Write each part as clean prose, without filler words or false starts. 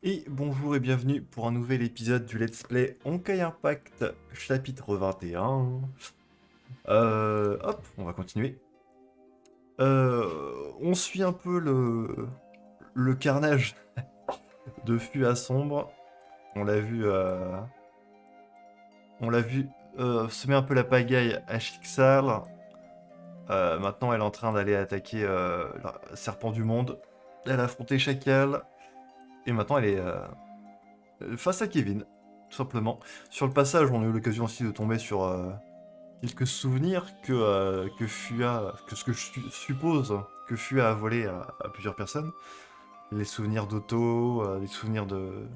Et bonjour et bienvenue pour un nouvel épisode du Let's Play Honkai Impact, chapitre 21. Hop, on va continuer. On suit un peu le carnage de Fua Sombre. On l'a vu, semer un peu la pagaille à Chixal. Maintenant, elle est en train d'aller attaquer le Serpent du Monde. Elle a affronté Chacal. Et maintenant, elle est face à Kevin, tout simplement. Sur le passage, on a eu l'occasion aussi de tomber sur quelques souvenirs que Fua, que ce que suppose que Fua a volé à plusieurs personnes. Les souvenirs d'Otto, les souvenirs de...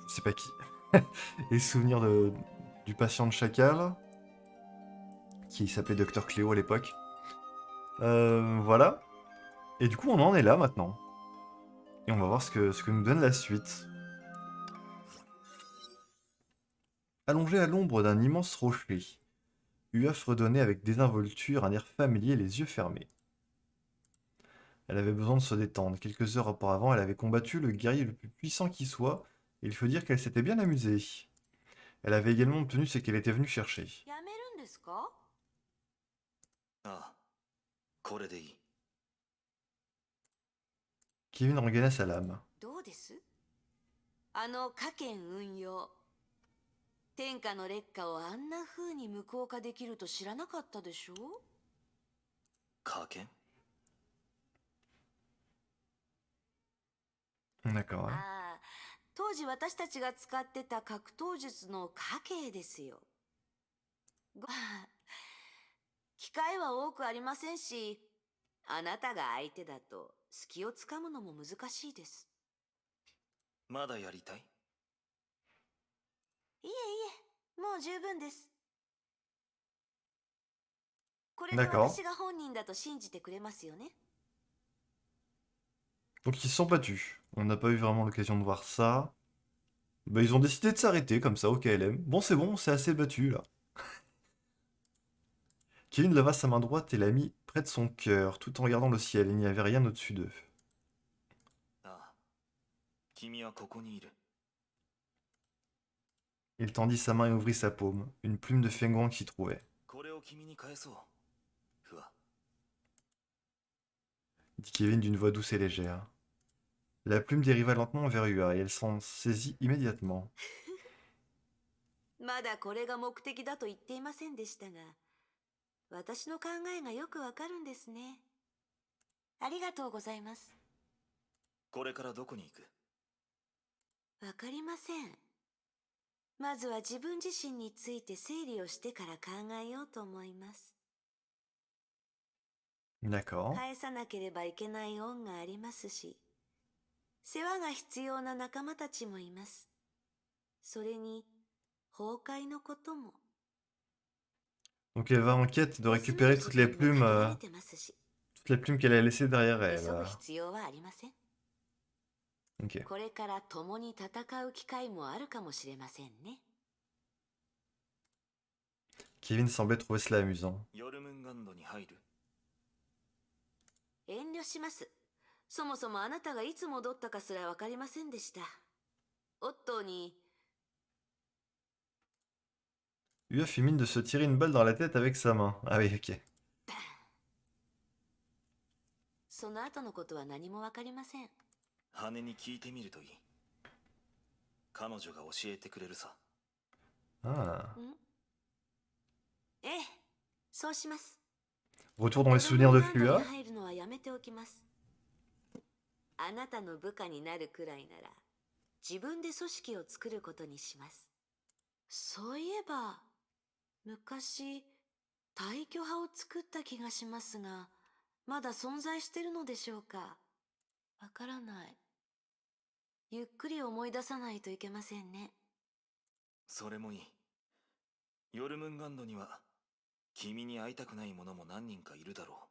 je sais pas qui. Les souvenirs du patient de Chacal, qui s'appelait Docteur Cléo à l'époque. Voilà. Et du coup, on en est là maintenant. Et on va voir ce que nous donne la suite. Allongé à l'ombre d'un immense rocher, Ua fredonnait avec désinvolture un air familier, les yeux fermés. Elle avait besoin de se détendre. Quelques heures auparavant, elle avait combattu le guerrier le plus puissant qui soit, et il faut dire qu'elle s'était bien amusée. Elle avait également obtenu ce qu'elle était venue chercher. やめるんですか？ああ、これでいい。Kevin regaina sa lame. どうです？あの家権運用。天下の劣化をあんな風に無効化できると知らなかったでしょ？加減 D'accord, ouais. ああ、当時私たちが使ってた格闘術の家系ですよ。機会は多くありませんし、あなたが相手だと隙をつかむのも難しいです。まだやりたい？いえいえ、もう十分です。これで D'accord. 私が本人だと信じてくれますよね。 Donc ils se sont battus. On n'a pas eu vraiment l'occasion de voir ça. Bah, ils ont décidé de s'arrêter comme ça au KLM. Bon, c'est assez battu là. Kevin leva sa main droite et la mit près de son cœur, tout en regardant le ciel. Il n'y avait rien au-dessus d'eux. ああ、君はここにいる。 Il tendit sa main et ouvrit sa paume. Une plume de Fenghuang s'y trouvait. これを君に返そう。ふわ。Dit Kevin d'une voix douce et légère. La plume dériva lentement vers Ua et elle s'en saisit immédiatement. まだこれが目的だと言っていませんでしたが、私の考えがよくわかるんですね。ありがとうございます。これからどこに行く？わかりません。まずは自分自身について整理をしてから考えようと思います。D'accord. 返さなければいけない恩がありますし、世話が必要な仲間たちもいます。それに、崩壊のことも。 Donc elle va en quête de récupérer toutes les plumes qu'elle a laissées derrière 急 elle. ぐ必要はありません。 Ok. これから共に戦う機会もあるかもしれませんね。 Kevin semblait trouver cela amusant. ヨルムンガンドに入る？遠慮します。そもそもあなたがいつ戻ったかすらわかりませんでした。オットーに、 Ua fit mine de se tirer une balle dans la tête avec sa main. Ah oui, ok. その後のことは何もわかりません。羽に聞いてみるといい。彼女が教えてくれるさ。Ah. ええ、そうします。 Retour dans les souvenirs de ヨルムンガンド Fua. に入るのはやめておきます。あなたの部下になるくらいなら、自分で組織を作ることにします。そういえば、昔、大挙派を作った気がしますが、まだ存在してるのでしょうか。わからない。ゆっくり思い出さないといけませんね。それもいい。ヨルムンガンドには君に会いたくない者も何人かいるだろ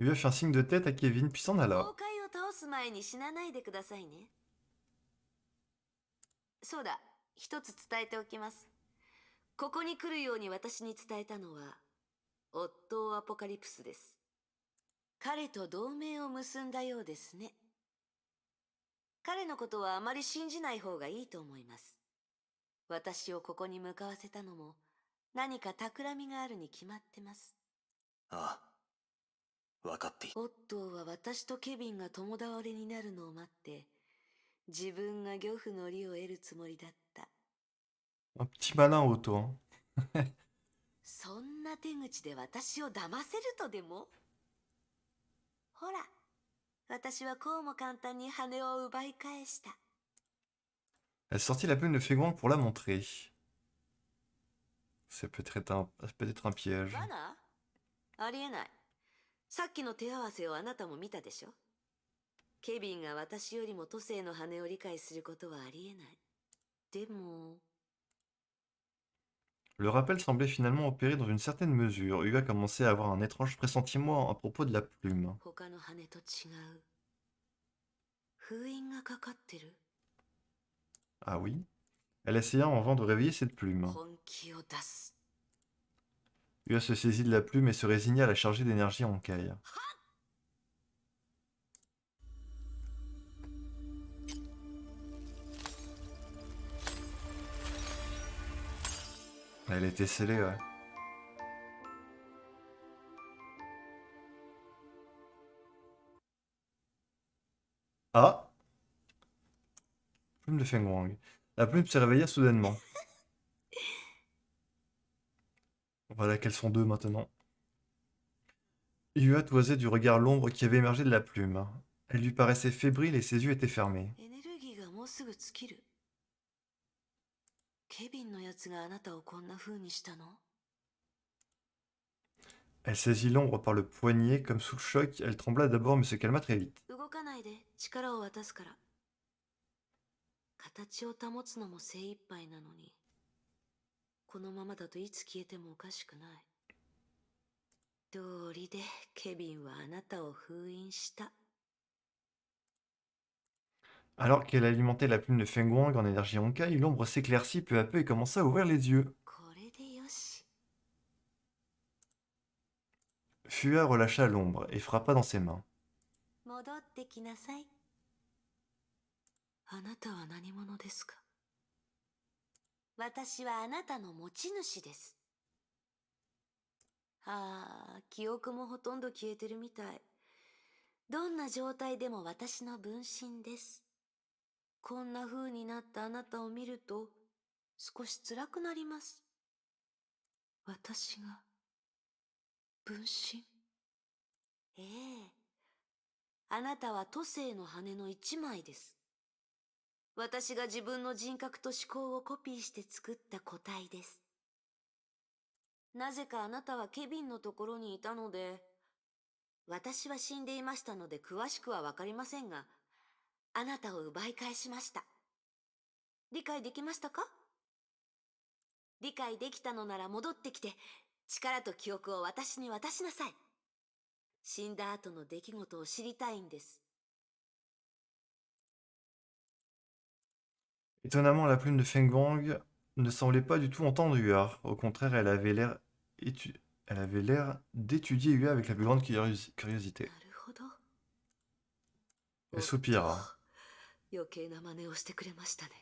Ua fit un signe de tête à Kevin, puis s'en 崩 alla. 壊を倒す前に死なないでくださいね。そうだ、一つ伝えておきます。ここに来るように私に伝えたのは、オットー・アポカリプスです。彼と同盟を結んだようですね。彼のことはあまり信じない方がいいと思います。私をここに向かわせたのも何か企みがあるに決まってます。ああ、わかっていオットーは私とケビンが共倒れになるのを待って、自分が漁夫の利を得るつもりだった。Un petit malin, Otto, hein. そんな手口で私を騙せるとでも？ほら、私はこうも簡単に羽を奪い返した。Elle sortit la plume de Fégouin pour la montrer. C'est peut-être un piège. 罠？ありえない。さっきの手合わせをあなたも見たでしょ？ケビンが私よりも都政の羽を理解することはありえない。でも、Le rappel semblait finalement opérer dans une certaine mesure. Ua commençait à avoir un étrange pressentiment à propos de la plume. 他の羽と違う封印がかかってる。 Ah oui? Elle essaya en vain de réveiller cette plume. 本気を出す。 Ua se saisit de la plume et se résigna à la charger d'énergie en caille. Elle était scellée, ouais. Ah! Plume de Feng-Wang. La plume se réveilla soudainement. Voilà qu'elles sont deux maintenant. Ua toisait du regard l'ombre qui avait émergé de la plume. Elle lui paraissait fébrile et ses yeux étaient fermés. エネルギーがもうすぐ尽きる。ケビンのやつがあなたをこんな風にしたの？ Elle saisit l'ombre par le poignet, comme sous le choc. Elle trembla d'abord mais se calma très vite. 動かないで、力を渡すから。形を保つのも精一杯なのに、このままだといつ消えてもおかしくない。道理でケビンはあなたを封印した。 Alors qu'elle alimentait la plume de Feng-Wang en énergie Honkai, l'ombre s'éclaircit peu à peu et commença à ouvrir les yeux. これでよし。 Fua relâcha l'ombre et frappa dans ses mains. 戻ってきなさい。あなたは何者ですか？私はあなたの持ち主です。ああ、記憶もほとんど消えてるみたい。どんな状態でも私の分身です。こんな風になったあなたを見ると少し辛くなります。私が分身？ええ。あなたは都政の羽の一枚です。私が自分の人格と思考をコピーして作った個体です。なぜかあなたはケビンのところにいたので、私は死んでいましたので詳しくはわかりませんが、あなたを奪い返しました。理解できましたか？理解できたのなら戻ってきて、力と記憶を私に渡しなさい。死んだ後の出来事を知りたいんです。 Étonnamment, la plume de Feng-Wang ne semblait pas du tout entendre Ua. Au contraire, elle avait l'air d'étudier Ua avec la plus grande curiosité. なるほど。 Elle soupira. 余計な真似をしてくれましたね。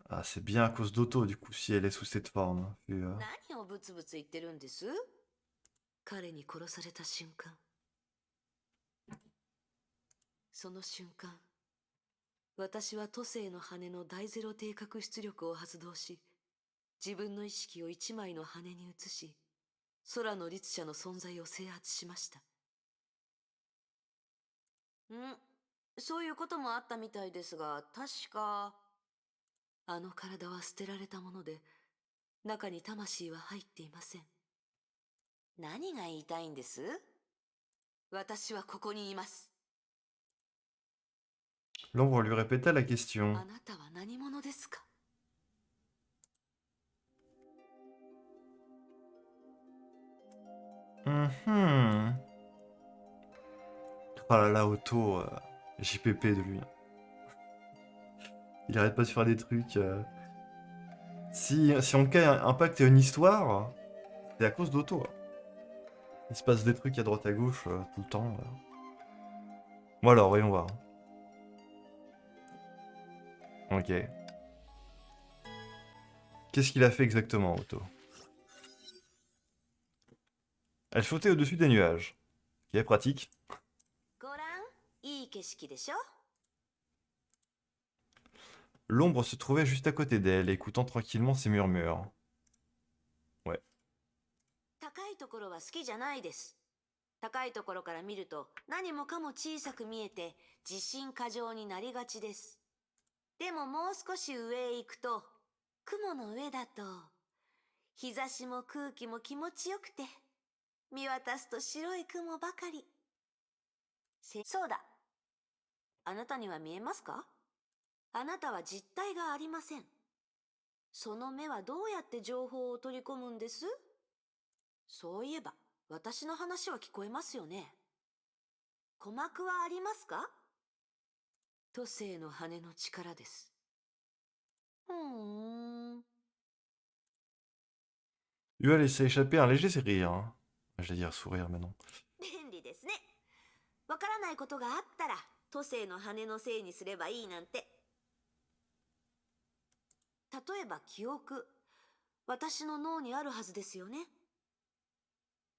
Ah, c'est bien à cause d'Otto, du coup, si elle est sous cette forme. Ua. 何をブツブツ言ってるんです？彼に殺された瞬間、その瞬間、私は都政の羽の大ゼロ定格出力を発動し、自分の意識を一枚の羽に移し、空の律者の存在を制圧しました。そういうこともあったみたいですが、確かあの体は捨てられたもので、中に魂は入っていません。何が言いたいんです？私はここにいます。 L'ombre lui répéta la question. あなたは何者ですか？ Mhm. Oh là là, Otto, JPP de lui. Il arrête pas de faire des trucs. Si Honkai impacte une histoire, c'est à cause d'Otto. Il se passe des trucs à droite à gauche tout le temps. Bon alors, voyons voir. Ok. Qu'est-ce qu'il a fait exactement, Otto? Elle flottait au-dessus des nuages. Ok, pratique. ご覧、いい景色でしょ。 L'ombre se trouvait juste à côté d'elle, écoutant tranquillement ses murmures. Ouais. 高いところは好きじゃないです。高いところから見ると何もかも小さく見えて自信過剰になりがちです。でももう少し上へ行くと、雲の上だと日差しも空気も気持ちよくて、見渡すと白い雲ばかり。そうだ。あなたには見えますか？あなたは実体がありません。その目はどうやって情報を取り込むんです？そういえば、私の話は聞こえますよね。鼓膜はありますか？都政の羽の力です。Ua laissa échapper un léger rire. Hein. J'allais dire sourire, mais non. 便利ですね。わからないことがあったら、都政の羽のせいにすればいいなんて。例えば記憶、私の脳にあるはずですよね。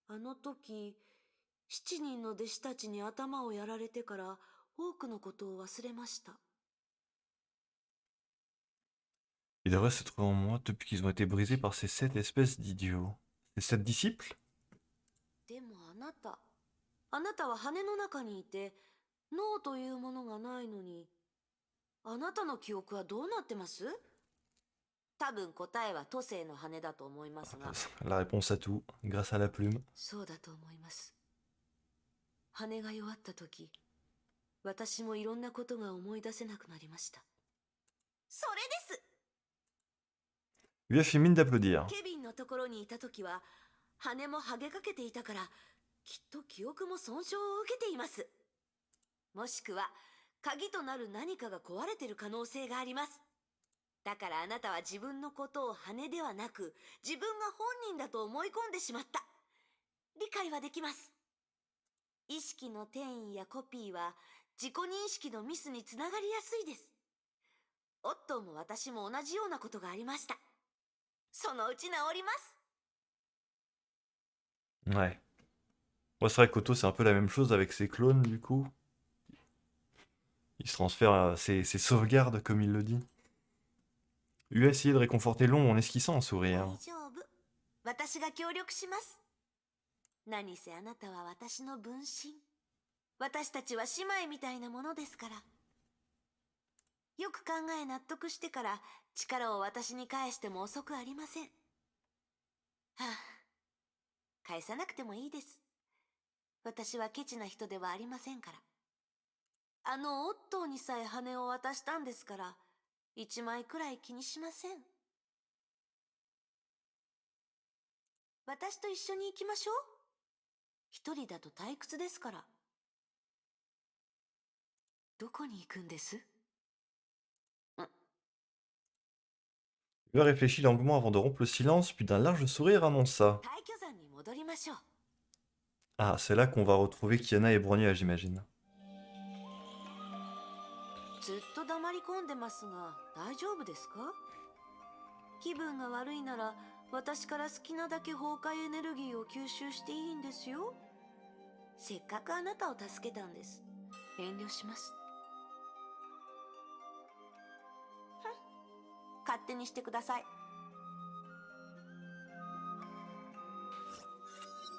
あの時、7人の弟子たちに頭をやられてから多くのことを忘れました。Il devrait se trouver en moi depuis qu'ils ont été brisés par ces 7 espèces d'idiots. Ces 7 disciples? でもあなたは羽の中にいて、脳というものがないのに、あなたの記憶はどうなってます？多分答えは都政の羽だと思いますが。La réponse à tout, grâce à la plume. そうだと思います。羽が弱った時、私もいろんなことが思い出せなくなりました。それです。 Ua fit mine d'applaudir. ケビンのところにいた時は、羽も剥げかけていたから、きっと記憶も損傷を受けています。もしくは、鍵となる何かが壊れている可能性があります。だからあなたは自分のことを羽ではなく、自分が本人だと思い込んでしまった。理解はできます。意識の転移やコピーは、自己認識のミスにつながりやすいです。オットーも私も同じようなことがありました。そのうち治ります。 Ouais. Ouais, c'est vrai qu'Otto, c'est un peu la même chose avec ses clones, du coup. Il se transfère ses sauvegardes, comme il le dit. Ua essayait de réconforter l'ombre en esquissant un 大 sourire. 丈夫。私が協力します。何せあなたは私の分身。私たちは姉妹みたいなものですから。よく考え納得してから力を私に返しても遅くありません。はあ、返さなくてもいいです。私はケチな人ではありませんから。あのオットーにさえ羽を渡したんですから、1枚くらい気にしません。私と一緒に行きましょう。一人だと退屈ですから。どこに行くんです？ Ua réfléchit longuement avant de rompre le silence, puis d'un large sourire annonça. 退去山に戻りましょう。 Ah, c'est là qu'on va retrouver Kiana et Bronya, j'imagine. ずっと黙り込んでますが、大丈夫ですか？気分が悪いなら、私から好きなだけ崩壊エネルギーを吸収していいんですよ。せっかくあなたを助けたんです。遠慮します。勝手にしてください。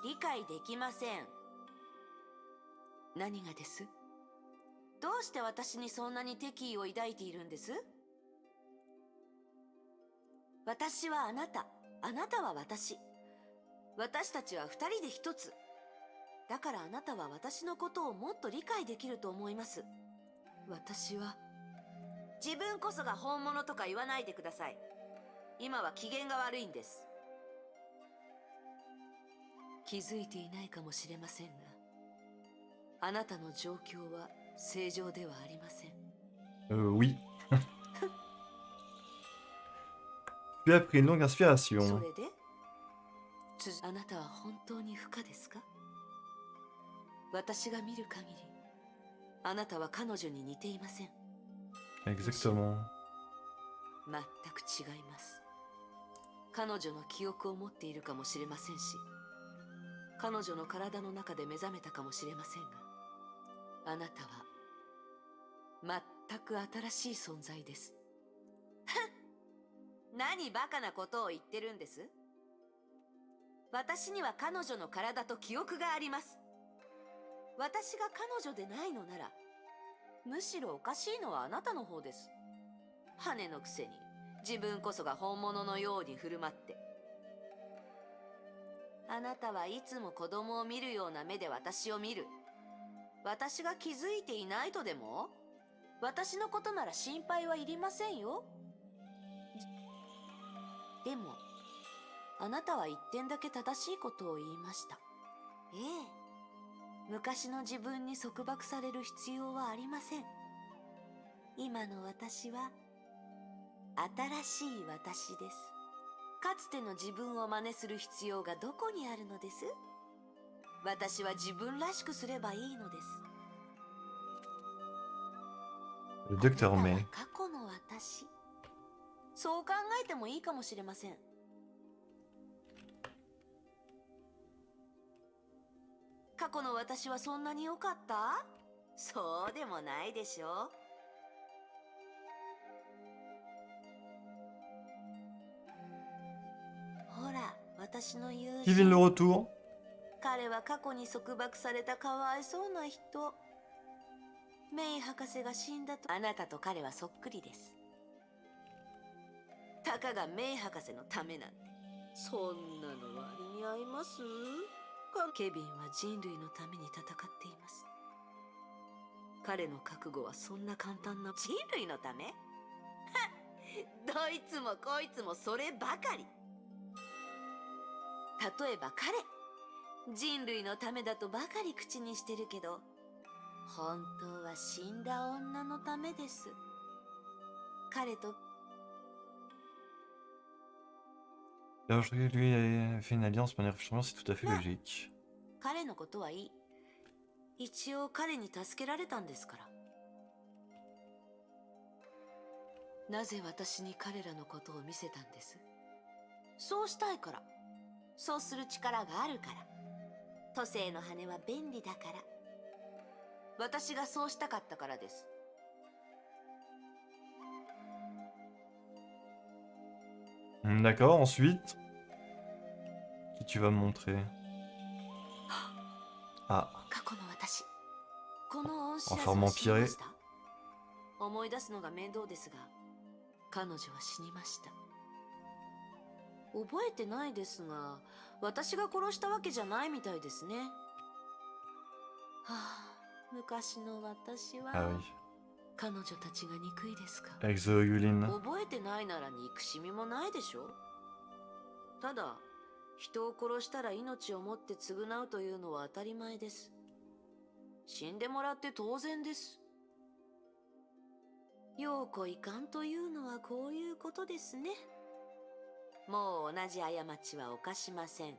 理解できません。何がです？どうして私にそんなに敵意を抱いているんです？私はあなた、あなたは私。私たちは二人で一つ。だからあなたは私のことをもっと理解できると思います。私は自分こそが本物とか言わないでください。今は機嫌が悪いんです。気づいていないかもしれませんが、あなたの状況は正常ではありません。Oui. Tu as pris une longue そ inspiration. れで、あなたは本当に不可ですか？私が見る限り、あなたは彼女に似ていません。 Exactement. 全く違います。彼女の記憶を持っているかもしれませんし、彼女の体の中で目覚めたかもしれませんが、あなたは全く新しい存在です。何バカなことを言ってるんです。私には彼女の体と記憶があります。私が彼女でないのなら、むしろおかしいのはあなたの方です。羽のくせに自分こそが本物のように振る舞って。あなたはいつも子供を見るような目で私を見る。私が気づいていないとでも？私のことなら心配はいりませんよ。でもあなたは一点だけ正しいことを言いました。ええ、昔の自分に束縛される必要はありません。今の私は新しい私です。かつての自分を真似する必要がどこにあるのです？私は自分らしくすればいいのです。 Le あな docteur たは May. 過去の私。そう考えてもいいかもしれません。過去の私はそんなに良かった？そうでもないでしょ。ほら、私の友 Kevin le 人。 retour. 彼は過去に束縛されたかわいそうな人。メイ博士が死んだと。あなたと彼はそっくりです。たかがメイ博士のためなんて、そんなの割に合います？ケビンは人類のために戦っています。彼の覚悟はそんな簡単な。人類のため？はっ、どいつもこいつもそればかり。例えば彼、人類のためだとばかり口にしてるけど、本当は死んだ女のためです。彼と。 Lorsque lui a fait une alliance, mais en c'est tout à fait logique. 彼のことはいい。一応彼に助けられたんですから。なぜ私に彼らのことを見せたんです？そうしたいから。そうする力があるから。都政の羽は便利だから。私がそうしたかったからです。D'accord, ensuite. Qui tu vas me montrer? Ah, 過去の私、この恩知らず Enfin は死に m'empirer. ました。思い出すのが面倒ですが、彼女は死にました。覚えてないですが、私が殺したわけじゃないみたいですね。はあ、昔の私は。 Ah oui. 彼女たちが憎いですか？ Exoyuline. 覚えてないなら憎しみもないでしょ。ただ、人を殺したら命をもって償うというのは当たり前です。死んでもらって当然です。陽子いかんというのはこういうことですね。もう同じ過ちは犯しません。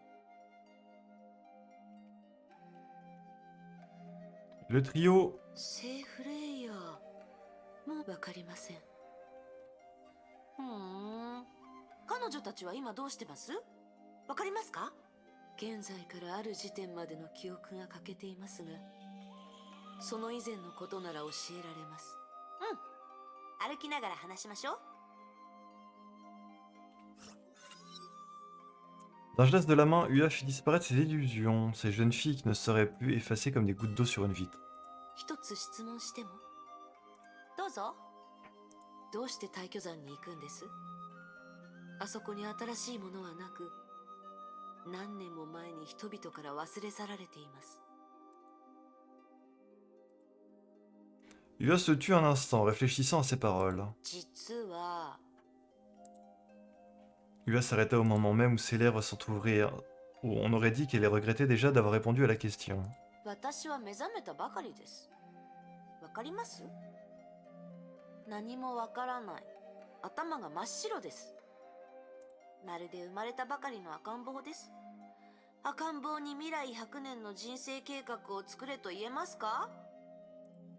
Le trio. セーフレイヤー、もうわかりません。彼女たちは今どうしてます？わかりますか？現在からある時点までの記憶が欠けていますが、その以前のことなら教えられます。歩きながら話しましょう。 D'un geste de la main, Ua fit disparaître ses illusions, ces jeunes filles qui ne seraient plus effacées comme des gouttes d'eau sur une vitre. 一つ質問しても？どうぞ。どうして退去山に行くんです？あそこに新しいものはなく、何年も前に人々から忘れ去られています。 Ua se tut un instant, réfléchissant à ses paroles. 実は Ua s'arrêta au moment même où ses lèvres s'entr'ouvrirent, où on aurait dit qu'elle regrettait déjà d'avoir répondu à la question. 私は目覚めたばかりです。わかります？何もわからない。頭が真っ白です。まるで生まれたばかりの赤ん坊です。赤ん坊に未来100年の人生計画を作れと言えますか？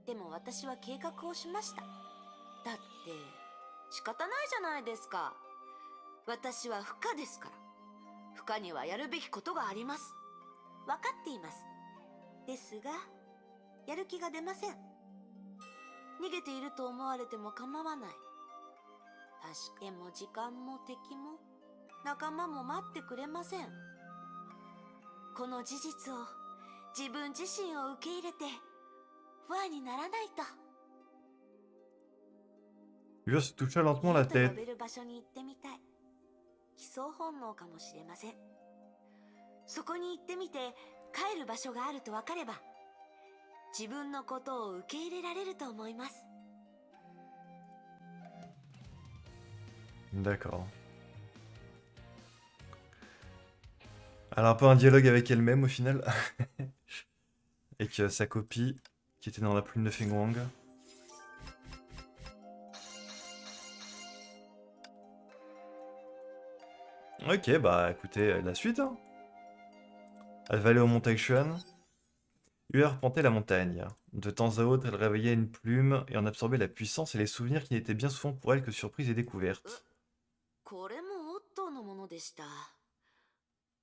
でも私は計画をしました。だって仕方ないじゃないですか。私は不可ですから。不可にはやるべきことがあります。分かっています。ですがやる気が出ません。逃げていると思われても構わない。確かも時間も敵も仲間も待ってくれません。この事実を自分自身を受け入れて不安にならないと。 Il va se toucher lentement 家 la と呼 tête. べる場所に行ってみたい。帰巣本能かもしれません。そこに行ってみて帰る場所があると分かれば自分のことを受け入れられると思います。 D'accord. Elle a un peu un dialogue avec elle-même au final. Avec sa copie qui était dans la plume de Fengwang. Ok, bah écoutez, la suite. Hein. Elle va aller au mont Taishan. Ue arpentait la montagne. De temps à autre, elle réveillait une plume et en absorbait la puissance et les souvenirs qui n'étaient bien souvent pour elle que surprises et découvertes. これもオットーのものでした。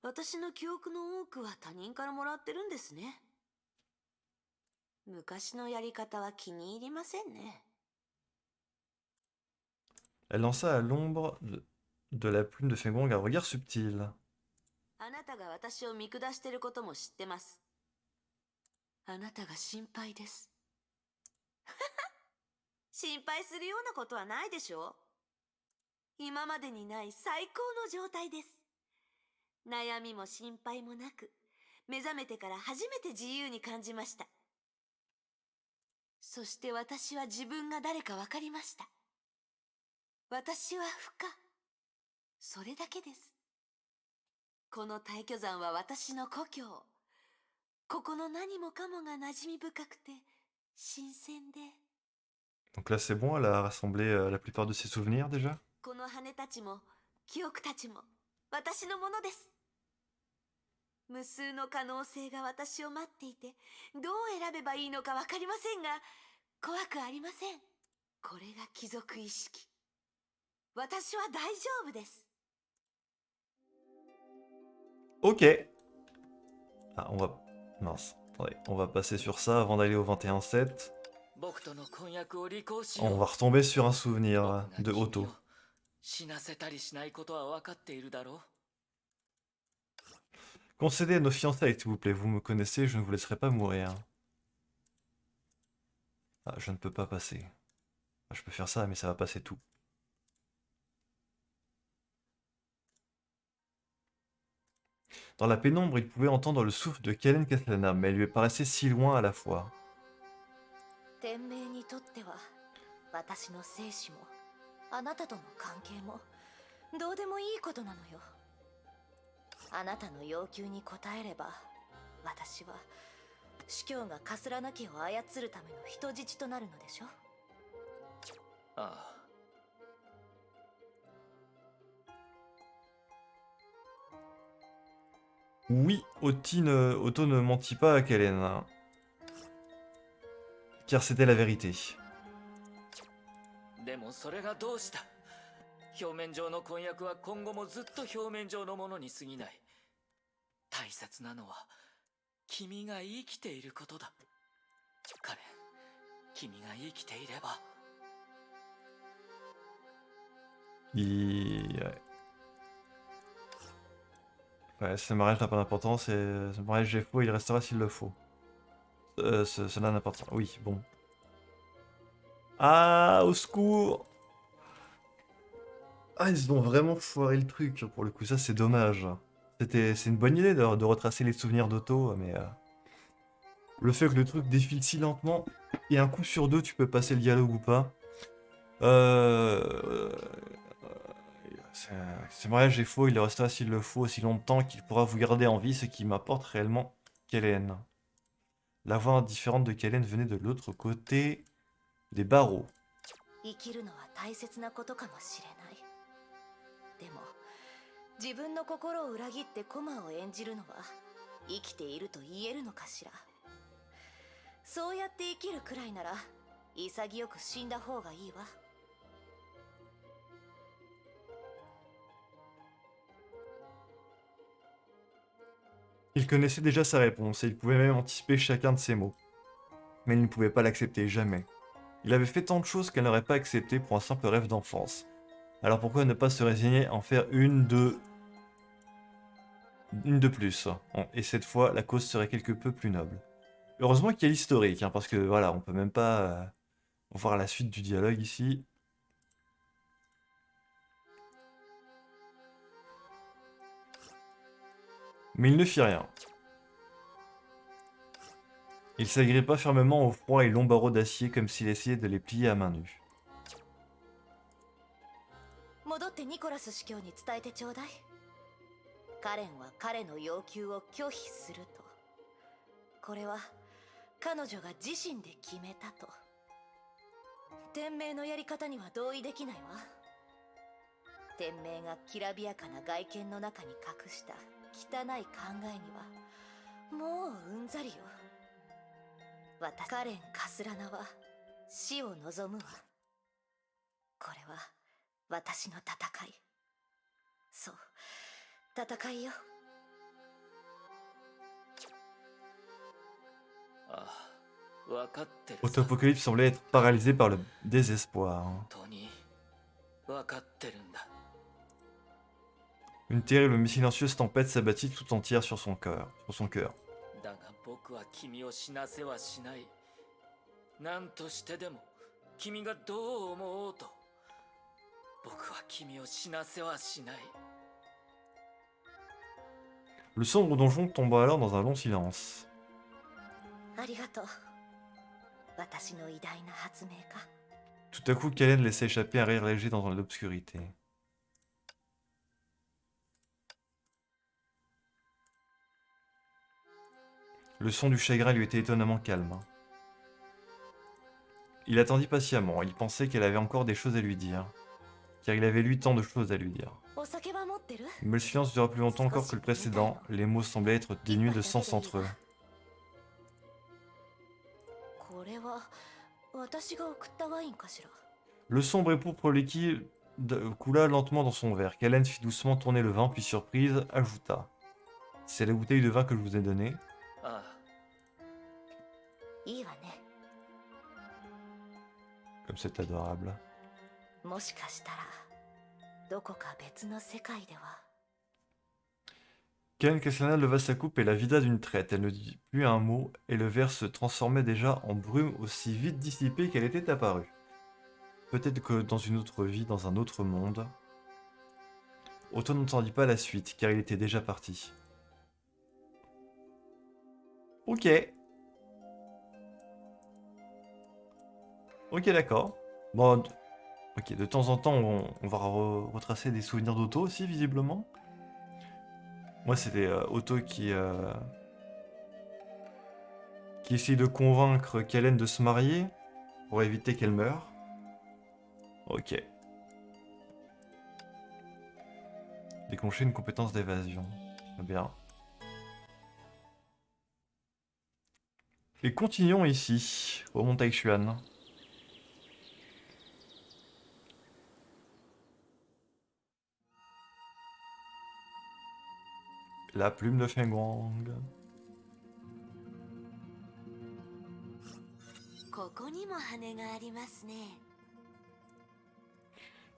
私の記憶の多くは他人からもらってるんですね。昔のやり方は気に入りませんね。 Elle lança à l'ombre de la plume de Fengwang un regard subtil. あなたが私を見下してることも知ってます。あなたが心配です。心配するようなことはないでしょう。今までにない最高の状態です。悩みも心配もなく、目覚めてから初めて自由に感じました。そして私は自分が誰か分かりました。私は不可。それだけです。この大巨山は私の故郷。ここの何もかもが馴染み深くて新鮮で。 Donc là, c'est bon, elle a rassemblé la plupart de ses souvenirs déjà. この羽たちも記憶たちも私のものです。無数の可能性が私を待っていて、どう選べばいいのか分かりませんが、怖くありません。これが貴族意識。私は大丈夫です。 Ok. Ah, on va... Mince. Attendez, on va passer sur ça avant d'aller au 21-7. On va retomber sur un souvenir de Otto. Concédez à nos fiançailles, s'il vous plaît. Vous me connaissez, je ne vous laisserai pas mourir. Ah, je ne peux pas passer. Ah, je peux faire ça, mais ça va passer tout. Dans la pénombre, il pouvait entendre le souffle de Kellen Castellana, mais elle lui paraissait si loin à la fois. 天命にとっては私の生死もあなたとの関係もどうでもいいことなのよ。あなたの要求に応えれば私は司教がカスラナ家を操るための人質となるのでしょ。ああ。 Oui, Otto ne mentit pas à Kellen, hein, car c'était la vérité. でもそれがどうした。表面上の婚約は今後もずっと表面上のものに過ぎない。大切なのは君が生きていることだ。カレン、君が生きていれば。Ouais, ce mariage n'a pas d'importance et ce mariage est faux, il restera s'il le faut. Cela n'a pas d'importance. Oui, bon. Ah, au secours! Ah, ils ont vraiment foiré le truc, pour le coup, ça c'est dommage. C'est une bonne idée de retracer les souvenirs d'Otto, mais... le fait que le truc défile si lentement, et un coup sur deux, tu peux passer le dialogue ou pas. Ce mariage est faux, il restera s'il le faut aussi longtemps qu'il pourra vous garder en vie, ce qui m'apporte réellement Kellen. La voix indifférente de Kellen venait de l'autre côté des barreaux. 生きるのは大切なことかもしれない。でも自分の心を裏切ってコマを演じるのは生きていると言えるのかしら。そうやって生きるくらいなら潔く死んだ方がいいわ。Il connaissait déjà sa réponse et il pouvait même anticiper chacun de ses mots. Mais il ne pouvait pas l'accepter, jamais. Il avait fait tant de choses qu'elle n'aurait pas accepté pour un simple rêve d'enfance. Alors pourquoi ne pas se résigner à en faire une de plus, hein. Et cette fois, la cause serait quelque peu plus noble. Heureusement qu'il y a l'historique, hein, parce que voilà, on peut même pas voir la suite du dialogue ici. Mais il ne fit rien. Il s'agrippa fermement au froid et longs barreaux d'acier comme s'il essayait de les plier à main nue. 戻ってニコラス司教に伝えてちょうだい。カレンは彼の要求を拒否すると。これは彼女が自身で決めたと。天命のやり方には同意できないわ。天命がきらびやかな外見の中に隠した汚い考えにはもううんざりよ。カレン・カスラナは死を望むわ。これは私の戦い。そう、戦いよ。ああ、わかってるさ。 Autopocalypse semblait être paralysé par le désespoir. 本当にわかってるんだ。 Une terrible mais silencieuse tempête s'abattit tout entière sur son cœur. だが僕は君を死なせはしない。何としてでも君がどう思おうと僕は君を死なせはしない。 Le sombre donjon tomba alors dans un long silence. ありがとう。私の偉大な発明家。 Tout à coup, Kalen laissa échapper un rire léger dans l'obscurité. Le son du chagrin lui était étonnamment calme. Il attendit patiemment, il pensait qu'elle avait encore des choses à lui dire, car il avait lui tant de choses à lui dire. お酒は持ってる？ Mais le silence dura plus longtemps encore que le précédent, les mots semblaient être dénués de sens entre eux. これは私が送ったワインかしら。 Le sombre et pourpre liquide coula lentement dans son verre. Kalen fit doucement tourner le vin, puis surprise, ajouta. C'est la bouteille de vin que je vous ai donnée. ああ、いいわね。 Comme c'est adorable. もしかしたらどこか別の世界では。 Kalen Castellana leva sa coupe et la vida d'une traite. Elle ne dit plus un mot, et le verre se transformait déjà en brume aussi vite dissipée qu'elle était apparue. Peut-être que dans une autre vie, dans un autre monde. Otto n'entendit pas la suite, car il était déjà parti. Ok. Ok, d'accord. Bon, ok, de temps en temps, on va retracer des souvenirs d'Otto aussi, visiblement. Moi, c'était Otto qui essaye de convaincre Kalen de se marier pour éviter qu'elle meure. Ok. Déclencher une compétence d'évasion. Très bien. Et continuons ici, au Mont Taishuan. La plume de Fengwang. ここにも羽がありますね。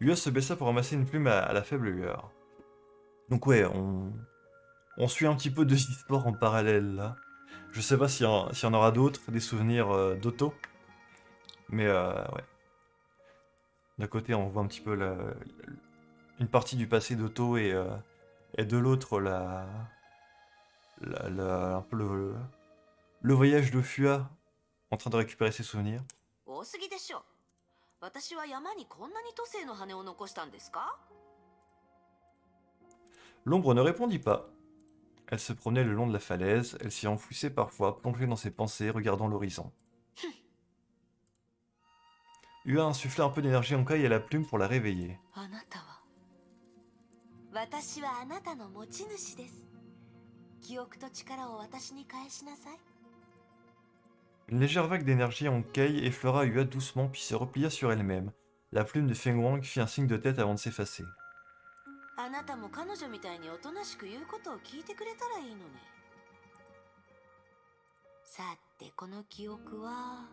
Ua se baissa pour ramasser une plume à la faible lueur. Donc ouais, on suit un petit peu deux histoires en parallèle là. Je sais pas s'il y en aura d'autres, des souvenirs d'Otto. Mais ouais. D'un côté, on voit un petit peu une partie du passé d'Otto et de l'autre, un peu le voyage de Fua en train de récupérer ses souvenirs. 多すぎでしょ。私は山にこんなに都政の羽を残したんですか？ L'ombre ne répondit pas. Elle se promenait le long de la falaise, elle s'y enfouissait parfois, plongée dans ses pensées, regardant l'horizon. Ua insuffla un peu d'énergie en Kai à la plume pour la réveiller. あなたは私はあなたの持ち主です。記憶と力を私に返しなさい。 Une légère vague d'énergie en Kei effleura Yua doucement puis se replia sur elle-même. La plume de Feng Wang fit un signe de tête avant de s'effacer. あなたも彼女みたいにおとなしく言うことを聞いてくれたらいいのに。さて、この記憶は。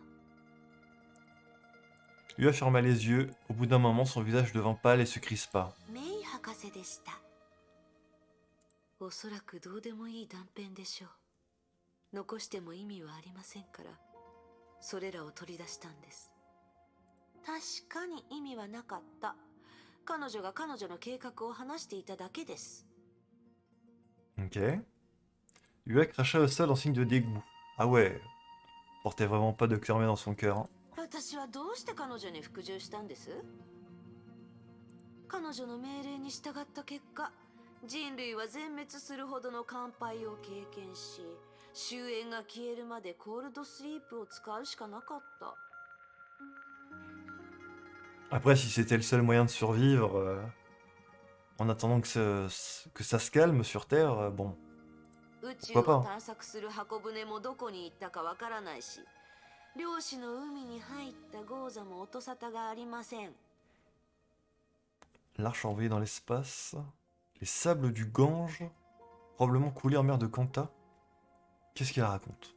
Yua ferma les yeux. Au bout d'un moment, son visage devint pâle et se crispa. メイ博士でした。おそらくどうでもいい断片でしょう。残しても意味はありませんから、それらを取り出したんです。確かに意味はなかった。彼女が彼女の計画を話していただけです。 Ok. Yua cracha au sol en signe de dégoût. Ah ouais. Portait vraiment pas Dr. May dans son cœur. Hein. 私はどうして彼女に服従したんです？彼女の命令に従った結果、人類は全滅するほどの乾杯を経験し、終焉が消えるまでコールドスリープを使うしかなかった。 Après, si c'était le seul moyen de survivre, en attendant que ça se calme sur Terre, bon, 宇宙 pourquoi を pas. 探索する箱舟もどこに行ったかわからないし、漁師の海に入ったゴーザも音沙汰がありません。 L'arche envoyée dans l'espace. Les sables du Gange, probablement coulés en mer de Kanta. Qu'est-ce qu'il raconte?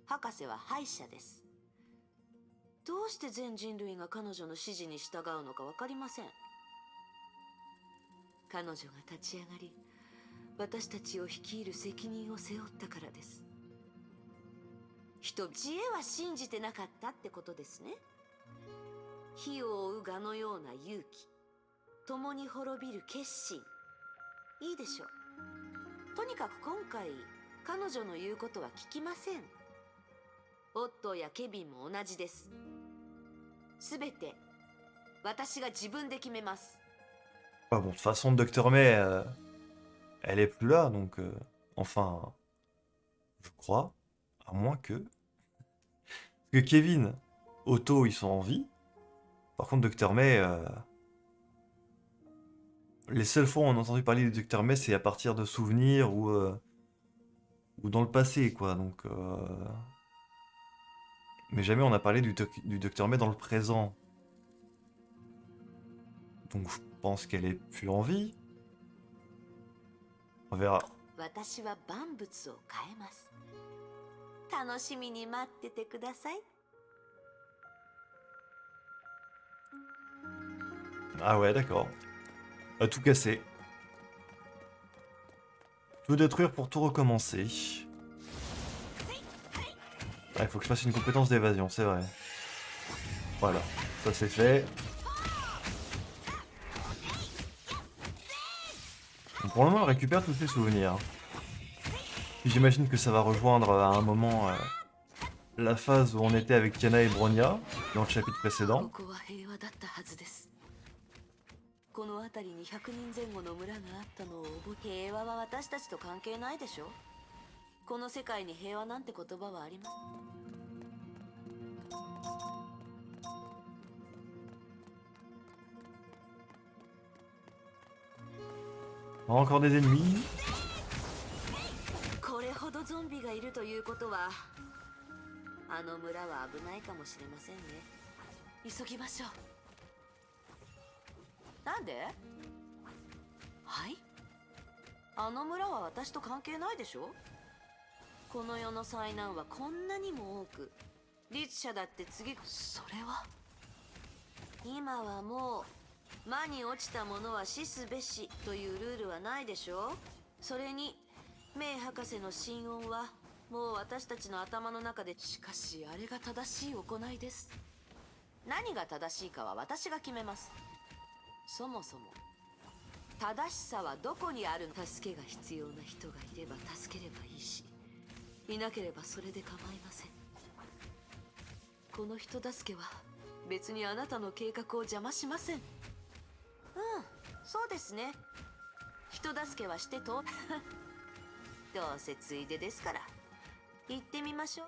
博士は敗者です。どうして全人類が彼女の指示に従うのかわかりません。彼女が立ち上がり、私たちを率いる責任を背負ったからです。知恵は信じてなかったってことですね。火を追う蛾のような勇気、共に滅びる決心。いいでしょう。とにかく今回、彼女の言うことは聞きません。オットーやケビンも同じです。すべて私が自分で決めます。 Ah bon, de toute façon, Dr. May, elle est plus là, donc... enfin... Je crois. À moins que... Parce que Kevin, Otto, ils sont en vie. Par contre, Dr. May... les seules fois où on a entendu parler de Dr. May, c'est à partir de souvenirs ou dans le passé, quoi. Donc... Mais jamais on a parlé du Dr. May dans le présent. Donc je pense qu'elle est plus en vie. On verra. 私は万物を変えます。楽しみに待っててください。 Ah ouais, d'accord. À tout casser. Tout détruire pour tout recommencer. Ah, il faut que je fasse une compétence d'évasion, c'est vrai. Voilà, ça c'est fait. Donc pour le moment, elle récupère tous ses souvenirs. Puis j'imagine que ça va rejoindre à un moment la phase où on était avec Tiana et Bronya, dans le chapitre précédent. ここは平和だったはずです。この辺りに100人前後の村があったのを覚え、平和は私たちと関係ないでしょ。この世界に平和なんて言葉はあります。 Encore des ennemis. これほどゾンビがいるということは、あの村は危ないかもしれませんね。急ぎましょう。なんで？はい？あの村は私と関係ないでしょ？この世の災難はこんなにも多く、律者だって次、それは今はもう魔に落ちた者は死すべしというルールはないでしょ。それにメイ博士の心音はもう私たちの頭の中で。しかしあれが正しい行いです。何が正しいかは私が決めます。そもそも正しさはどこにあるの？助けが必要な人がいれば助ければいいし、いなければそれで構いません。この人助けは別にあなたの計画を邪魔しません。そうですね。人助けはしてと。どうせついでですから。行ってみましょう。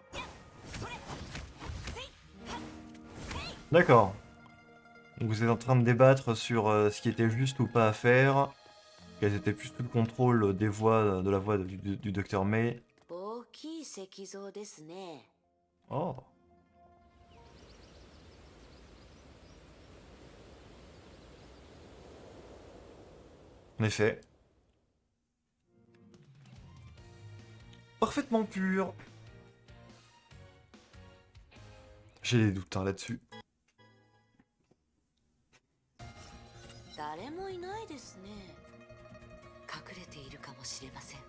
D'accord. Donc vous êtes en train de débattre sur ce qui était juste ou pas à faire. Quels étaient plus sous le contrôle des voix, de la voix du docteur May. 大きい石像ですね。 Oh. En effet. Parfaitement pur. J'ai des doutes hein, là-dessus. 誰もいないですね。隠れているかもしれません。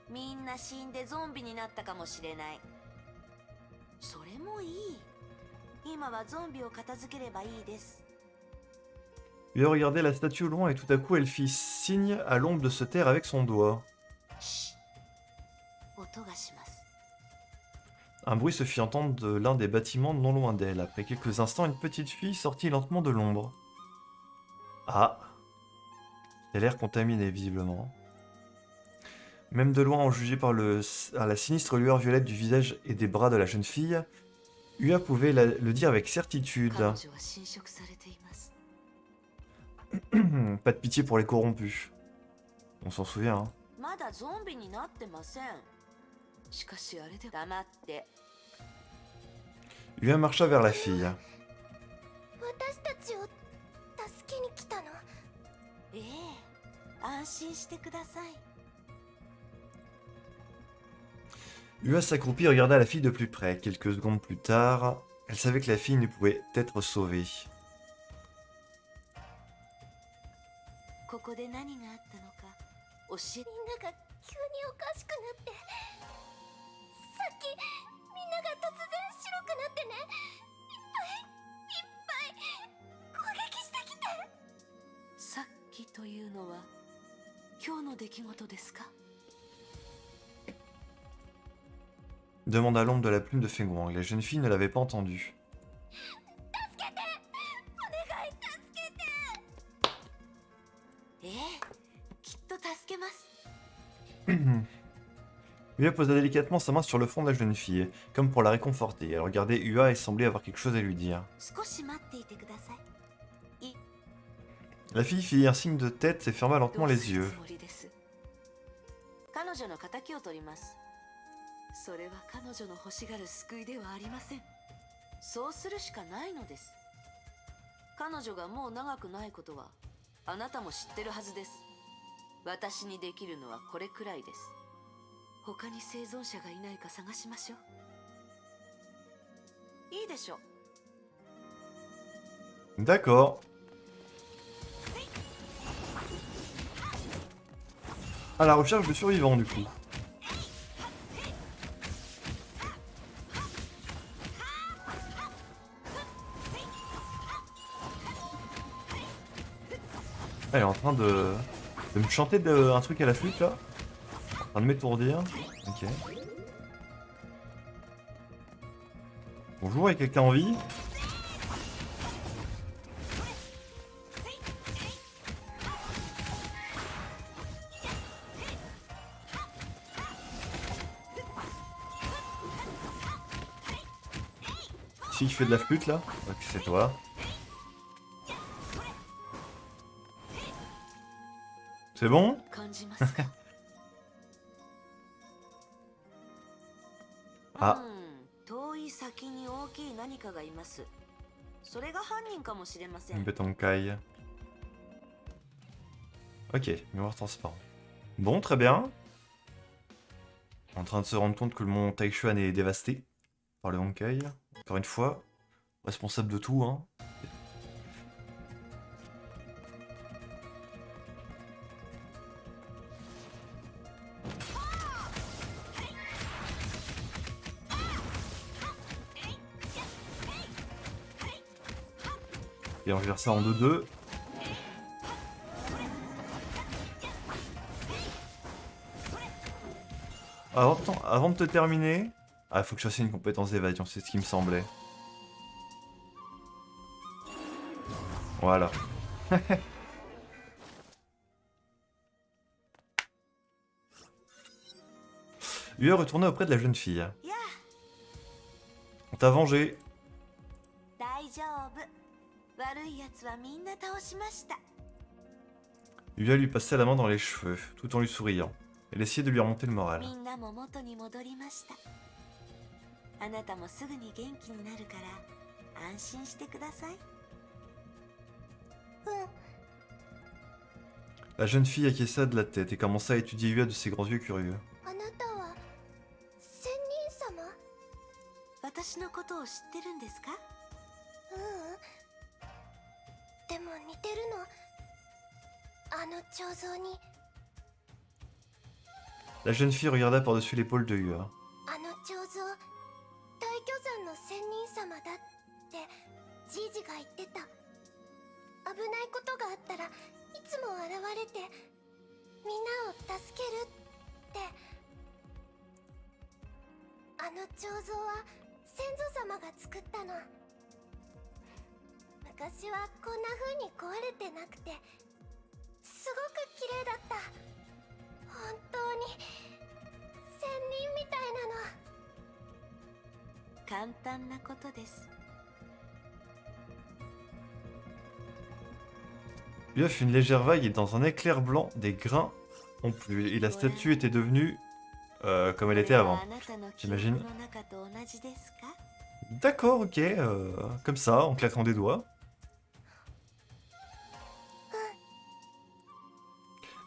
みんな死んでゾンビになったかもしれない。それもいい。今はゾンビを片付ければいいです。 Il a regardé la statue au loin et tout à coup elle fit signe à l'ombre de se taire avec son doigt. シッ。音がします。 Un bruit se fit entendre de l'un des bâtiments non loin d'elle. Après quelques instants, une petite fille sortit lentement de l'ombre. Ah. Elle a l'air contaminée, visiblement. Même de loin, en jugé par la sinistre lueur violette du visage et des bras de la jeune fille, Ua pouvait le dire avec certitude. 彼女は侵食されています。 Pas de pitié pour les corrompus. On s'en souvient, hein. まだゾンビになってません。しかしあれで黙って。 Ua marcha vers la fille. 私たちを助けに来たの？ええ、安心してください。 Ua s'accroupit et regarda la fille de plus près. Quelques secondes plus tard, elle savait que la fille ne pouvait être sauvée. ここで何があったのか教えて。みんなが急におかしくなって、さっきみんなが突然白くなってね、いっぱい攻撃してきて。さっきというのは今日の出来事ですか？ Demanda l'ombre de la plume de Fengwang. La jeune fille ne l'avait pas entendu. 助けて！お願い助けて！ええ、きっと助けます。 Ua posa délicatement sa main sur le front de la jeune fille, comme pour la réconforter. Elle regardait Ua et semblait avoir quelque chose à lui dire. 少し待っていてください。 La fille fit un signe de tête et ferma ど lentement う les する yeux. つもりです。彼女の仇を取ります。それは彼女の欲しがる救いではありません。そうするしかないのです。彼女がもう長くないことはあなたも知ってるはずです。私にできるのはこれくらいです。他に生存者がいないか探しましょう。いいでしょう。 D'accord. À la recherche de survivants, du coup. Elle est en train de me chanter un truc à la flûte, là. En train de m'étourdir. Ok. Bonjour, il y a quelqu'un en vie? Qui fait de la flûte là? Ok, c'est toi. C'est bon? 感じますか？ あ遠い先に大きい何かがいます。それが犯人かもしれませ Une ん。 bête en caille. Ok, miroir transparent. Bon, très bien. En train de se rendre compte que le mont Taishuan est dévasté par le Honkai. Encore une fois, responsable de tout, hein. Et on va faire ça en 2-2. Avant de te terminer... Ah, faut que je fasse une compétence d'évasion, c'est ce qui me semblait. Voilà. Ua retourna auprès de la jeune fille. やあ、 On t'a vengé. 大丈夫。悪い奴はみんな倒しました。 Yuya lui passait la main dans les cheveux, tout en lui souriant. Elle essayait de lui remonter le み moral. んなも元に戻りました。あなたもすぐに元気になるから安心してください。うん。 La jeune fille acquiesça de la tête et commença à étudier Yuya de ses grands yeux curieux. あなたは仙人様？私のことを知ってるんですか？ううん。でも似てるの。あの彫像に。 La jeune fille regarda par-dessus l'épaule de Yuya. あの彫像、大巨山の仙人様だってじいじが言ってた。危ないことがあったらいつも現れてみんなを助けるって。あの彫像は先祖様が作ったの。昔はこんな風に壊れてなくてすごく綺麗だった。本当に仙人みたいなの。簡単なことです。 Yuya fit une légère vague et dans un éclair blanc, des grains ont plu. Et la statue était devenue comme elle était avant. J'imagine. D'accord, ok. Comme ça, en claquant des doigts.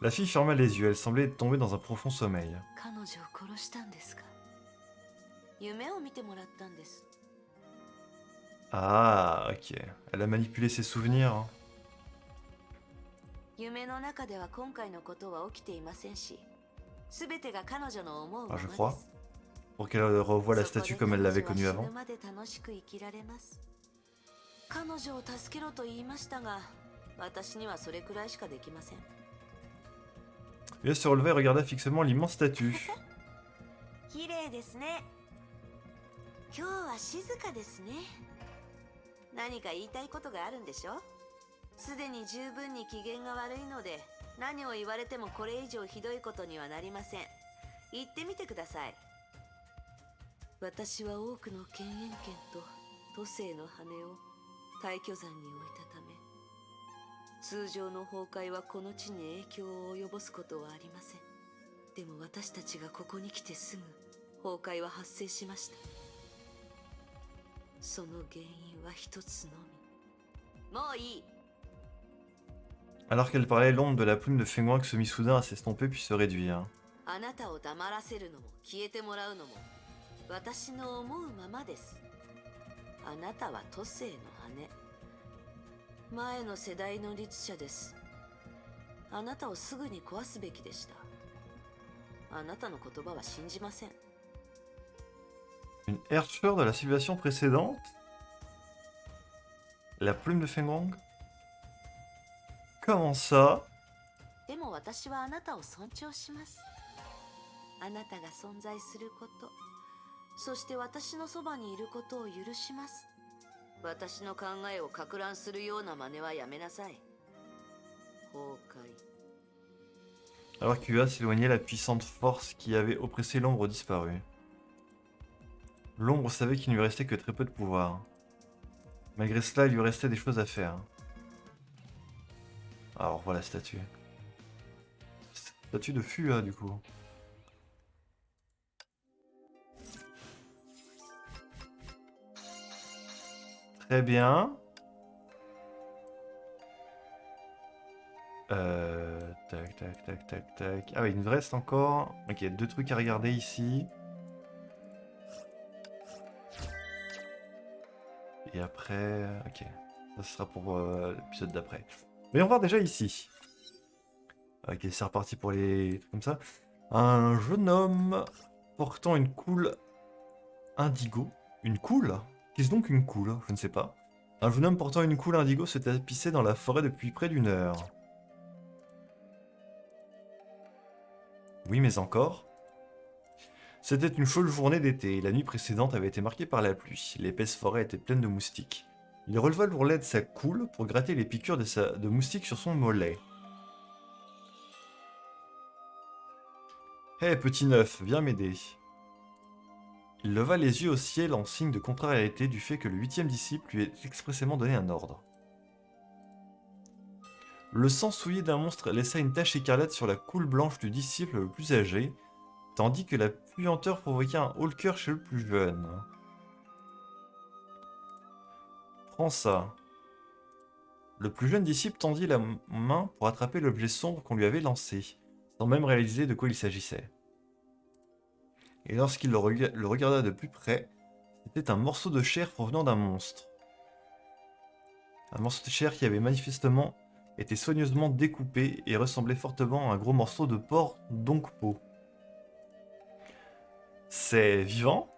La fille ferma les yeux. Elle semblait tomber dans un profond sommeil. 彼女を殺したんですか？夢を見てもらったんです。 Ah, ok. Elle a manipulé ses souvenirs. Hein. 夢の中では今回のことは起きていませんし、すべてが彼女の思うまま Ah, je で crois. す。 Pour qu'elle revoie la statue comme elle l'avait connue そこで彼女は死 avant. ぬまで楽しく生きられます。彼女を助けろと言いましたが、私にはそれくらいしかできません。 Yuya se releva et regarda fixement l'immense statue. 綺麗ですね。今日は静かですね。何か言いたいことがあるんでしょ？すでに十分に機嫌が悪いので、何を言われてもこれ以上ひどいことにはなりません。言ってみてください。私は多くの犬猿犬と都政の羽を大巨山に置いたため、通常の崩壊はこの地に影響を及ぼすことはありません。でも私たちがここに来てすぐ崩壊は発生しました。その原因は一つのみ。もういい。 Alors qu'elle parlait, l'ombre de la plume de Fengwang se mit soudain à s'estomper puis se réduire. あなたを黙らせるのも消えてもらうのも私の思うままです。あなたは都政の羽。前の世代の律者です。あなたをすぐに壊すべきでした。あなたの言葉は信じません。 Une herscheur de la civilisation précédente? La plume de Fengwang? Comment ça? でも私はあなたを尊重します。あなたが存在すること、そして私のそばにいることを許します。私の考えを攪乱するような真似はやめなさい。崩壊。 Alors que Yuya s'éloignait, la puissante force qui avait oppressé l'ombre disparut. L'ombre savait qu'il ne lui restait que très peu de pouvoir. Malgré cela, il lui restait des choses à faire. Alors voilà la statue. Statue de Fuya du coup. Très bien. Tac, tac, tac, tac, tac. Ah oui, il nous reste encore. Ok, deux trucs à regarder ici. Et après... Ok. Ça sera pour l'épisode d'après. Voyons voir déjà ici. Ok, c'est reparti pour les trucs comme ça. Un jeune homme portant une coule indigo. Une coule? Qu'est-ce donc une coule? Je ne sais pas. Un jeune homme portant une coule indigo se tapissait dans la forêt depuis près d'une heure. Oui, mais encore. C'était une chaude journée d'été, et la nuit précédente avait été marquée par la pluie. L'épaisse forêt était pleine de moustiques. Il releva l'ourlet de sa coule pour gratter les piqûres de moustiques sur son mollet. Hé, petit neuf, viens m'aider. Il leva les yeux au ciel en signe de contrariété du fait que le 8e disciple lui ait expressément donné un ordre. Le sang souillé d'un monstre laissa une tache écarlate sur la coule blanche du disciple le plus âgé, tandis que la puanteur provoqua un haut le cœur chez le plus jeune. Prends ça. Le plus jeune disciple tendit la main pour attraper l'objet sombre qu'on lui avait lancé, sans même réaliser de quoi il s'agissait. Et lorsqu'il le regarda de plus près, c'était un morceau de chair provenant d'un monstre. Un morceau de chair qui avait manifestement été soigneusement découpé et ressemblait fortement à un gros morceau de porc Dongpo. C'est vivant?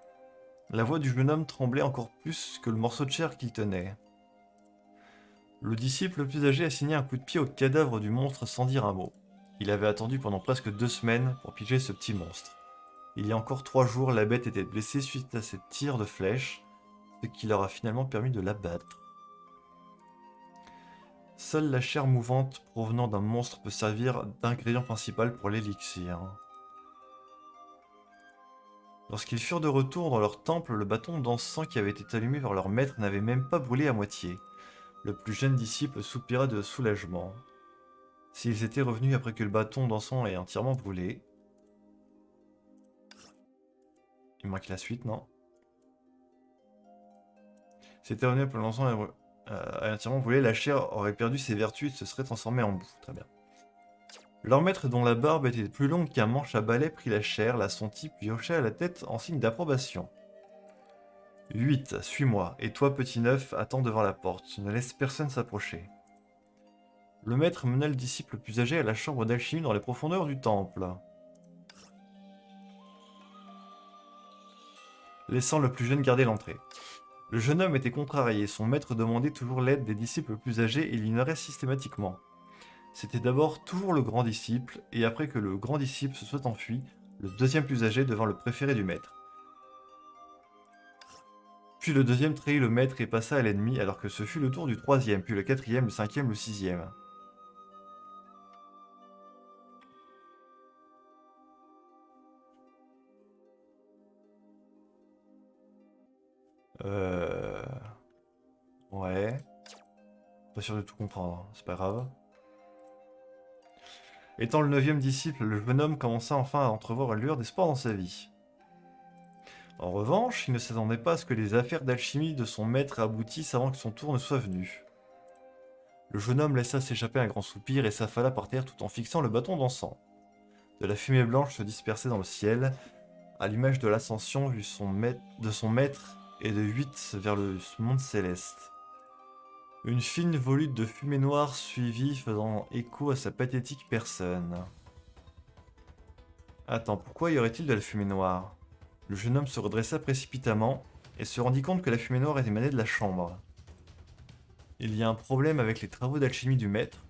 La voix du jeune homme tremblait encore plus que le morceau de chair qu'il tenait. Le disciple le plus âgé assigna un coup de pied au cadavre du monstre sans dire un mot. Il avait attendu pendant presque 2 semaines pour piéger ce petit monstre. Il y a encore 3 jours, la bête était blessée suite à ses tirs de flèches, ce qui leur a finalement permis de l'abattre. Seule la chair mouvante provenant d'un monstre peut servir d'ingrédient principal pour l'élixir. Lorsqu'ils furent de retour dans leur temple, le bâton d'encens qui avait été allumé vers leur maître n'avait même pas brûlé à moitié. Le plus jeune disciple soupira de soulagement. S'ils étaient revenus après que le bâton d'encens ait entièrement brûlé... Il manque la suite, non? S'ils revenu après l'encens ait entièrement brûlé, la chair aurait perdu ses vertus et se serait transformée en boue. Très bien. Leur maître, dont la barbe était plus longue qu'un manche à balai, prit la chair, la sentit, puis hocha la tête en signe d'approbation. 8. Suis-moi, et toi, petit neuf, attends devant la porte. Ne laisse personne s'approcher. Le maître mena le disciple le plus âgé à la chambre d'alchimie dans les profondeurs du temple, laissant le plus jeune garder l'entrée. Le jeune homme était contrarié, son maître demandait toujours l'aide des disciples plus âgés et l'ignorait systématiquement. C'était d'abord toujours le grand disciple, et après que le grand disciple se soit enfui, le deuxième plus âgé devint le préféré du maître. Puis le deuxième trahit le maître et passa à l'ennemi, alors que ce fut le tour du troisième, puis le quatrième, le cinquième, le sixième. Ouais. Pas sûr de tout comprendre, c'est pas grave. Étant le 9e disciple, le jeune homme commença enfin à entrevoir une lueur d'espoir dans sa vie. En revanche, il ne s'attendait pas à ce que les affaires d'alchimie de son maître aboutissent avant que son tour ne soit venu. Le jeune homme laissa s'échapper un grand soupir et s'affala par terre tout en fixant le bâton d'encens. De la fumée blanche se dispersait dans le ciel, à l'image de l'ascension de son maître et de 8 vers le monde céleste. Une fine volute de fumée noire suivit, faisant écho à sa pathétique personne. Attends, pourquoi y aurait-il de la fumée noire? Le jeune homme se redressa précipitamment et se rendit compte que la fumée noire émanait de la chambre. Il y a un problème avec les travaux d'alchimie du maître.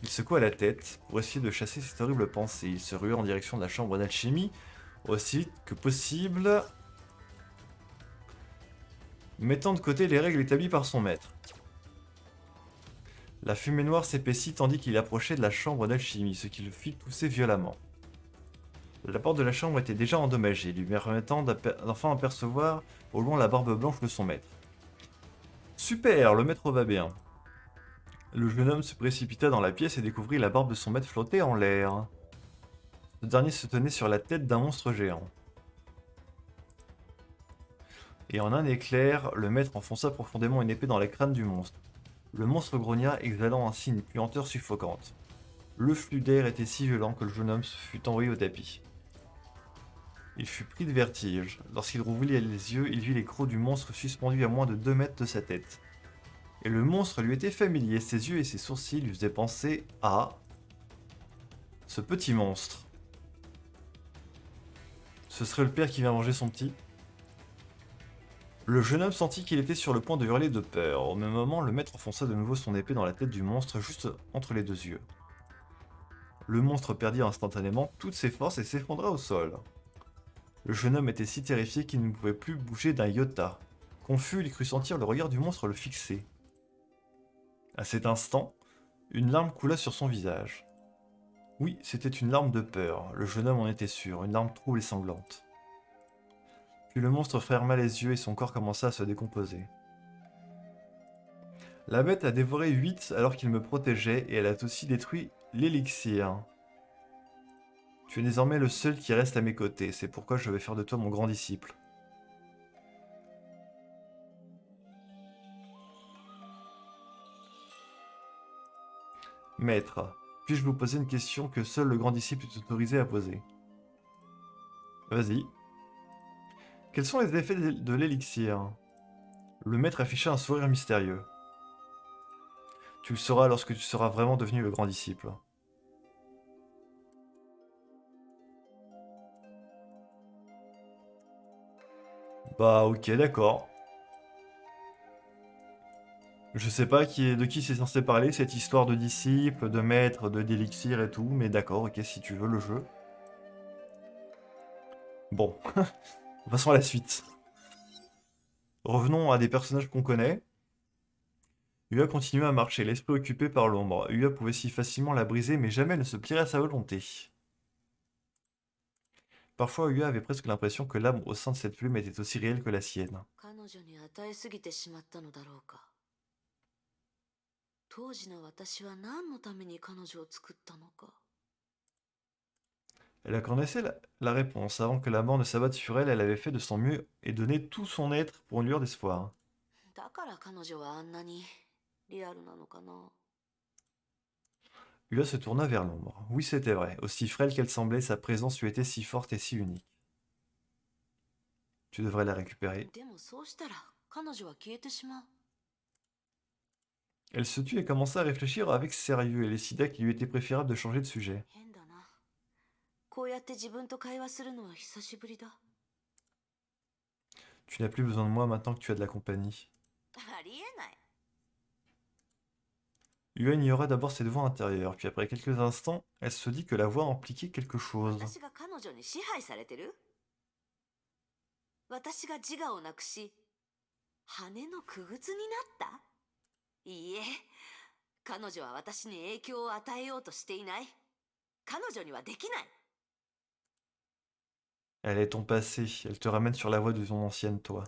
Il secoua la tête pour essayer de chasser cette horrible pensée. Il se rua en direction de la chambre d'alchimie aussi vite que possible, mettant de côté les règles établies par son maître. La fumée noire s'épaissit tandis qu'il approchait de la chambre d'alchimie, ce qui le fit tousser violemment. La porte de la chambre était déjà endommagée, lui permettant d'enfin apercevoir au loin la barbe blanche de son maître. Super, le maître va bien. Le jeune homme se précipita dans la pièce et découvrit la barbe de son maître flotter en l'air. Ce dernier se tenait sur la tête d'un monstre géant. Et en un éclair, le maître enfonça profondément une épée dans la crâne du monstre. Le monstre grogna, exhalant ainsi une puanteur suffocante. Le flux d'air était si violent que le jeune homme se fut envoyé au tapis. Il fut pris de vertige. Lorsqu'il rouvrit les yeux, il vit les crocs du monstre suspendus à moins de 2 mètres de sa tête. Et le monstre lui était familier, ses yeux et ses sourcils lui faisaient penser à... ce petit monstre. Ce serait le père qui vient manger son petit? Le jeune homme sentit qu'il était sur le point de hurler de peur. Au même moment, le maître enfonça de nouveau son épée dans la tête du monstre, juste entre les 2 yeux. Le monstre perdit instantanément toutes ses forces et s'effondra au sol. Le jeune homme était si terrifié qu'il ne pouvait plus bouger d'un iota. Confus, il crut sentir le regard du monstre le fixer. À cet instant, une larme coula sur son visage. Oui, c'était une larme de peur, le jeune homme en était sûr, une larme trouble et sanglante. Puis le monstre ferma les yeux et son corps commença à se décomposer. La bête a dévoré 8 alors qu'il me protégeait et elle a aussi détruit l'élixir. Tu es désormais le seul qui reste à mes côtés, c'est pourquoi je vais faire de toi mon grand disciple. Maître, puis-je vous poser une question que seul le grand disciple est autorisé à poser? Vas-y. Quels sont les effets de l'élixir? Le maître afficha un sourire mystérieux. Tu le sauras lorsque tu seras vraiment devenu le grand disciple. Bah ok, d'accord. Je sais pas de qui c'est censé parler, cette histoire de disciple, de maître, d'élixir et tout, mais d'accord, ok, si tu veux le jeu. Bon, passons à la suite. Revenons à des personnages qu'on connaît. Ua continuait à marcher, l'esprit occupé par l'ombre. Ua pouvait si facilement la briser, mais jamais elle ne se plierait à sa volonté. Parfois, Ua avait presque l'impression que l'âme au sein de cette plume était aussi réelle que la sienne. 彼女に与えすぎてしまったのだろうか。当時の私は何のために彼女を作ったのか。Elle connaissait la réponse. Avant que la mort ne s'abatte sur elle, elle avait fait de son mieux et donné tout son être pour une lueur d'espoir. だから彼女はあんなにリアルなのかな。Ua se tourna vers l'ombre. Oui, c'était vrai. Aussi frêle qu'elle semblait, sa présence lui était si forte et si unique. Tu devrais la récupérer. でもそうしたら彼女は消えてしまう。 Elle se tut et commença à réfléchir avec sérieux et décida qu'il lui était préférable de changer de sujet. 変だな。こうやって自分と会話するのは久しぶりだ。Tu n'as plus besoin de moi maintenant que tu as de la compagnie. ありえない。 Ua ignora d'abord ses voix intérieures, puis après quelques instants, elle se dit que la voix impliquait quelque chose. 私が彼女に支配されてる？私が自我をなくし、羽の傀儡になった？いいえ、彼女は私に影響を与えようとしていない。彼女にはできない。 Elle est ton passé, elle te ramène sur la voie de ton ancienne toi.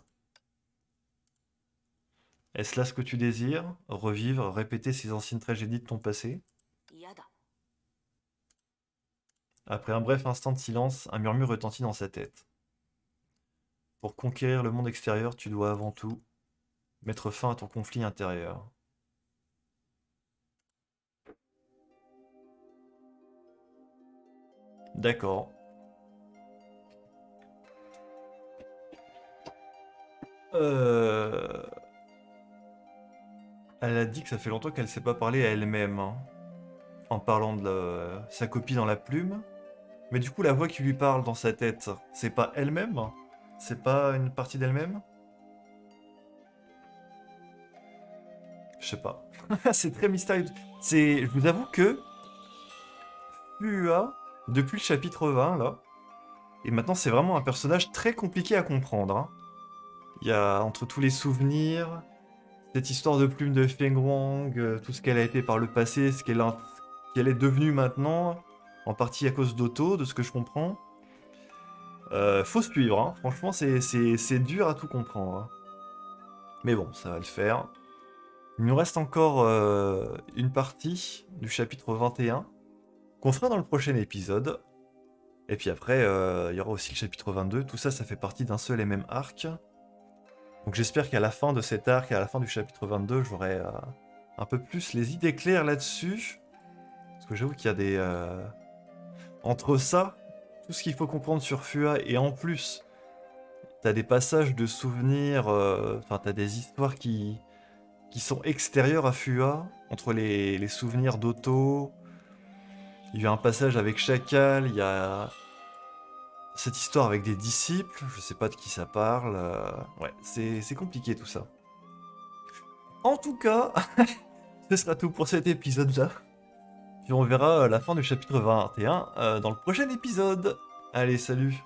Est-ce là ce que tu désires? Revivre, répéter ces anciennes tragédies de ton passé? 嫌だ。 Après un bref instant de silence, un murmure retentit dans sa tête. Pour conquérir le monde extérieur, tu dois avant tout mettre fin à ton conflit intérieur. D'accord. Elle a dit que ça fait longtemps qu'elle ne s'est pas parlé à elle-même, hein, en parlant de sa copie dans la plume. Mais du coup, la voix qui lui parle dans sa tête, c'est pas elle-même? C'est pas une partie d'elle-même? Je sais pas. C'est très mystérieux. Je vous avoue que Fuwa, depuis le chapitre 20, là, et maintenant c'est vraiment un personnage très compliqué à comprendre, hein. Il y a entre tous les souvenirs, cette histoire de plume de Feng Wang, tout ce qu'elle a été par le passé, ce qu'elle est devenue maintenant, en partie à cause d'Otto, de ce que je comprends. Faut suivre, hein. Franchement c'est dur à tout comprendre, hein. Mais bon, ça va le faire. Il nous reste encore une partie du chapitre 21, qu'on fera dans le prochain épisode. Et puis après, il y aura aussi le chapitre 22, tout ça, ça fait partie d'un seul et même arc. Donc j'espère qu'à la fin de cet arc, à la fin du chapitre 22, j'aurai un peu plus les idées claires là-dessus. Parce que j'avoue qu'il y a des... Entre ça, tout ce qu'il faut comprendre sur Fuwa, et en plus, t'as des passages de souvenirs, enfin t'as des histoires qui sont extérieures à Fuwa, entre les souvenirs d'Otto. Il y a un passage avec Chacal, il y a cette histoire avec des disciples, je sais pas de qui ça parle. Ouais, c'est compliqué tout ça. En tout cas, ce sera tout pour cet épisode-là. Puis on verra la fin du chapitre 21 dans le prochain épisode. Allez, salut!